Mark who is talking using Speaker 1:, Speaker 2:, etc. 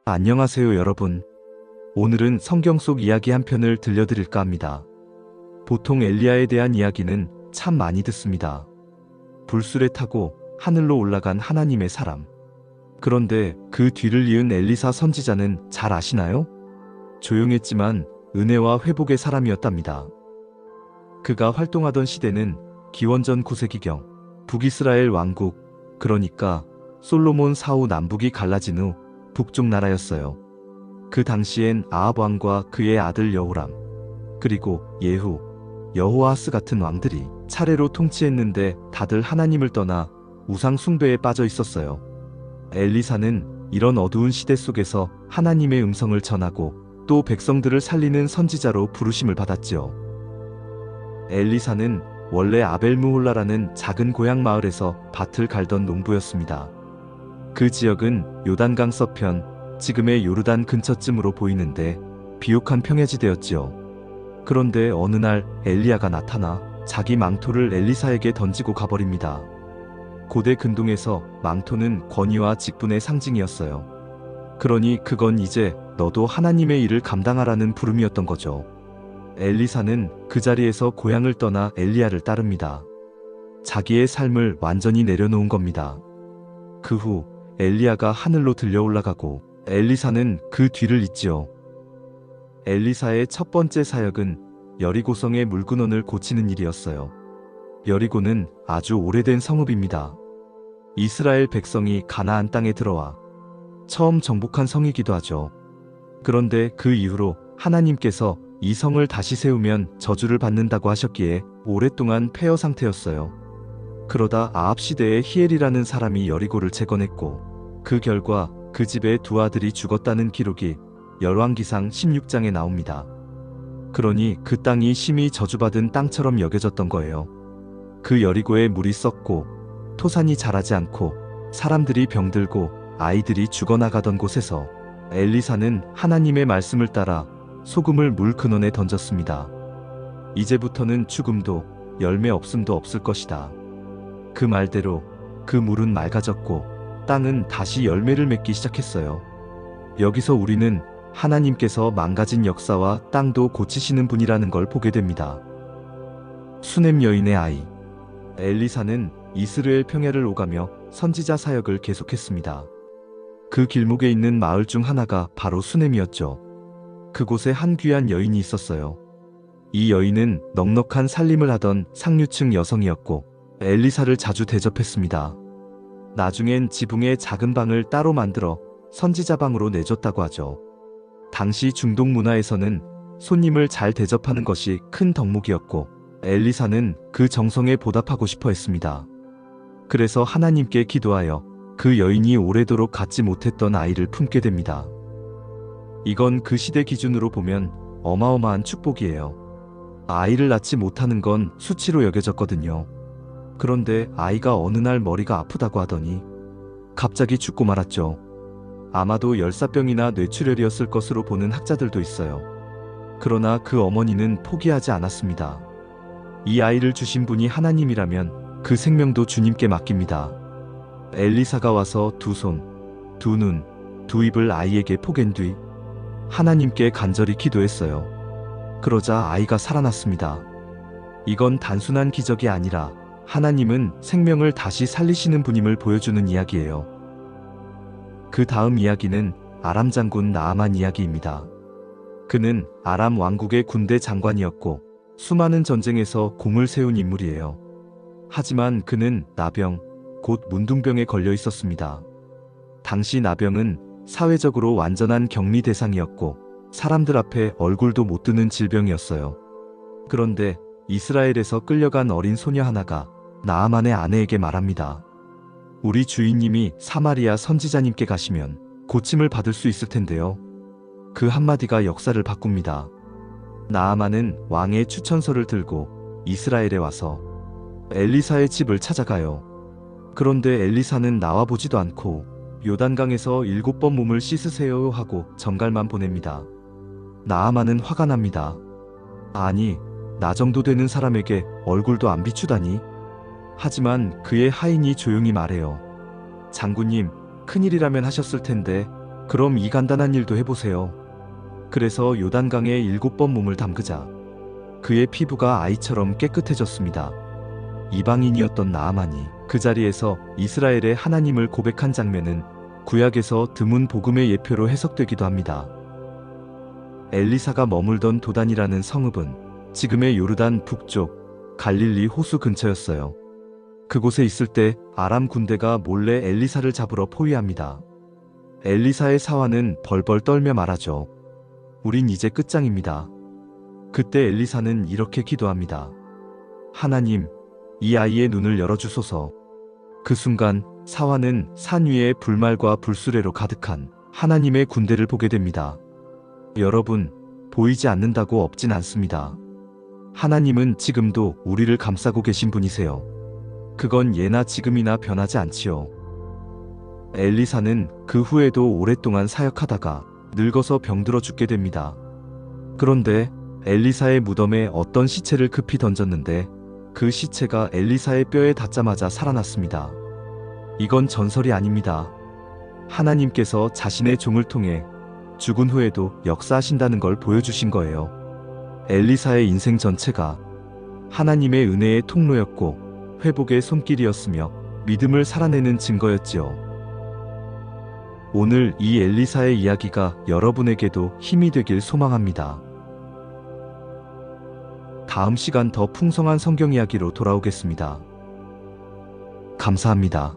Speaker 1: 안녕하세요 여러분. 오늘은 성경 속 이야기 한 편을 들려드릴까 합니다. 보통 엘리야에 대한 이야기는 참 많이 듣습니다. 불수레 타고 하늘로 올라간 하나님의 사람. 그런데 그 뒤를 이은 엘리사 선지자는 잘 아시나요? 조용했지만 은혜와 회복의 사람이었답니다. 그가 활동하던 시대는 기원전 9세기경 북이스라엘 왕국, 그러니까 솔로몬 사후 남북이 갈라진 후 북쪽 나라였어요. 그 당시엔 아합 왕과 그의 아들 여호람, 그리고 예후, 여호아하스 같은 왕들이 차례로 통치했는데 다들 하나님을 떠나 우상 숭배에 빠져 있었어요. 엘리사는 이런 어두운 시대 속에서 하나님의 음성을 전하고 또 백성들을 살리는 선지자로 부르심을 받았지요. 엘리사는 원래 아벨무홀라라는 작은 고향 마을에서 밭을 갈던 농부였습니다. 그 지역은 요단강 서편, 지금의 요르단 근처쯤으로 보이는데 비옥한 평야지대였지요. 그런데 어느 날 엘리야가 나타나 자기 망토를 엘리사에게 던지고 가버립니다. 고대 근동에서 망토는 권위와 직분의 상징이었어요. 그러니 그건 이제 너도 하나님의 일을 감당하라는 부름이었던 거죠. 엘리사는 그 자리에서 고향을 떠나 엘리야를 따릅니다. 자기의 삶을 완전히 내려놓은 겁니다. 그 후 엘리야가 하늘로 들려 올라가고 엘리사는 그 뒤를 잇지요. 엘리사의 첫 번째 사역은 여리고성의 물근원을 고치는 일이었어요. 여리고는 아주 오래된 성읍입니다. 이스라엘 백성이 가나안 땅에 들어와 처음 정복한 성이기도 하죠. 그런데 그 이후로 하나님께서 이 성을 다시 세우면 저주를 받는다고 하셨기에 오랫동안 폐허 상태였어요. 그러다 아합 시대에 히엘이라는 사람이 여리고를 재건했고 그 결과 그 집의 두 아들이 죽었다는 기록이 열왕기상 16장에 나옵니다. 그러니 그 땅이 심히 저주받은 땅처럼 여겨졌던 거예요. 그 여리고에 물이 썩고 토산이 자라지 않고 사람들이 병들고 아이들이 죽어나가던 곳에서 엘리사는 하나님의 말씀을 따라 소금을 물 근원에 던졌습니다. 이제부터는 죽음도 열매 없음도 없을 것이다. 그 말대로 그 물은 맑아졌고 땅은 다시 열매를 맺기 시작했어요. 여기서 우리는 하나님께서 망가진 역사와 땅도 고치시는 분이라는 걸 보게 됩니다. 수넴 여인의 아이. 엘리사는 이스라엘 평야를 오가며 선지자 사역을 계속했습니다. 그 길목에 있는 마을 중 하나가 바로 수넴이었죠. 그곳에 한 귀한 여인이 있었어요. 이 여인은 넉넉한 살림을 하던 상류층 여성이었고 엘리사를 자주 대접했습니다. 나중엔 지붕에 작은 방을 따로 만들어 선지자방으로 내줬다고 하죠. 당시 중동 문화에서는 손님을 잘 대접하는 것이 큰 덕목이었고 엘리사는 그 정성에 보답하고 싶어 했습니다. 그래서 하나님께 기도하여 그 여인이 오래도록 갖지 못했던 아이를 품게 됩니다. 이건 그 시대 기준으로 보면 어마어마한 축복이에요. 아이를 낳지 못하는 건 수치로 여겨졌거든요. 그런데 아이가 어느 날 머리가 아프다고 하더니 갑자기 죽고 말았죠. 아마도 열사병이나 뇌출혈이었을 것으로 보는 학자들도 있어요. 그러나 그 어머니는 포기하지 않았습니다. 이 아이를 주신 분이 하나님이라면 그 생명도 주님께 맡깁니다. 엘리사가 와서 두 손, 두 눈, 두 입을 아이에게 포갠 뒤 하나님께 간절히 기도했어요. 그러자 아이가 살아났습니다. 이건 단순한 기적이 아니라 하나님은 생명을 다시 살리시는 분임을 보여주는 이야기예요. 그 다음 이야기는 아람 장군 나아만 이야기입니다. 그는 아람 왕국의 군대 장관이었고 수많은 전쟁에서 공을 세운 인물이에요. 하지만 그는 나병, 곧 문둥병에 걸려 있었습니다. 당시 나병은 사회적으로 완전한 격리 대상이었고 사람들 앞에 얼굴도 못 드는 질병이었어요. 그런데 이스라엘에서 끌려간 어린 소녀 하나가 나아만의 아내에게 말합니다. 우리 주인님이 사마리아 선지자님께 가시면 고침을 받을 수 있을 텐데요. 그 한마디가 역사를 바꿉니다. 나아만은 왕의 추천서를 들고 이스라엘에 와서 엘리사의 집을 찾아가요. 그런데 엘리사는 나와보지도 않고 요단강에서 7번 몸을 씻으세요 하고 정갈만 보냅니다. 나아만은 화가 납니다. 아니, 나 정도 되는 사람에게 얼굴도 안 비추다니? 하지만 그의 하인이 조용히 말해요. 장군님, 큰일이라면 하셨을 텐데 그럼 이 간단한 일도 해보세요. 그래서 요단강에 7번 몸을 담그자 그의 피부가 아이처럼 깨끗해졌습니다. 이방인이었던 나아만이 그 자리에서 이스라엘의 하나님을 고백한 장면은 구약에서 드문 복음의 예표로 해석되기도 합니다. 엘리사가 머물던 도단이라는 성읍은 지금의 요르단 북쪽 갈릴리 호수 근처였어요. 그곳에 있을 때 아람 군대가 몰래 엘리사를 잡으러 포위합니다. 엘리사의 사환은 벌벌 떨며 말하죠. 우린 이제 끝장입니다. 그때 엘리사는 이렇게 기도합니다. 하나님, 이 아이의 눈을 열어주소서. 그 순간 사환은 산 위에 불말과 불수레로 가득한 하나님의 군대를 보게 됩니다. 여러분, 보이지 않는다고 없진 않습니다. 하나님은 지금도 우리를 감싸고 계신 분이세요. 그건 예나 지금이나 변하지 않지요. 엘리사는 그 후에도 오랫동안 사역하다가 늙어서 병들어 죽게 됩니다. 그런데 엘리사의 무덤에 어떤 시체를 급히 던졌는데 그 시체가 엘리사의 뼈에 닿자마자 살아났습니다. 이건 전설이 아닙니다. 하나님께서 자신의 종을 통해 죽은 후에도 역사하신다는 걸 보여주신 거예요. 엘리사의 인생 전체가 하나님의 은혜의 통로였고 회복의 손길이었으며 믿음을 살아내는 증거였지요. 오늘 이 엘리사의 이야기가 여러분에게도 힘이 되길 소망합니다. 다음 시간 더 풍성한 성경 이야기로 돌아오겠습니다. 감사합니다.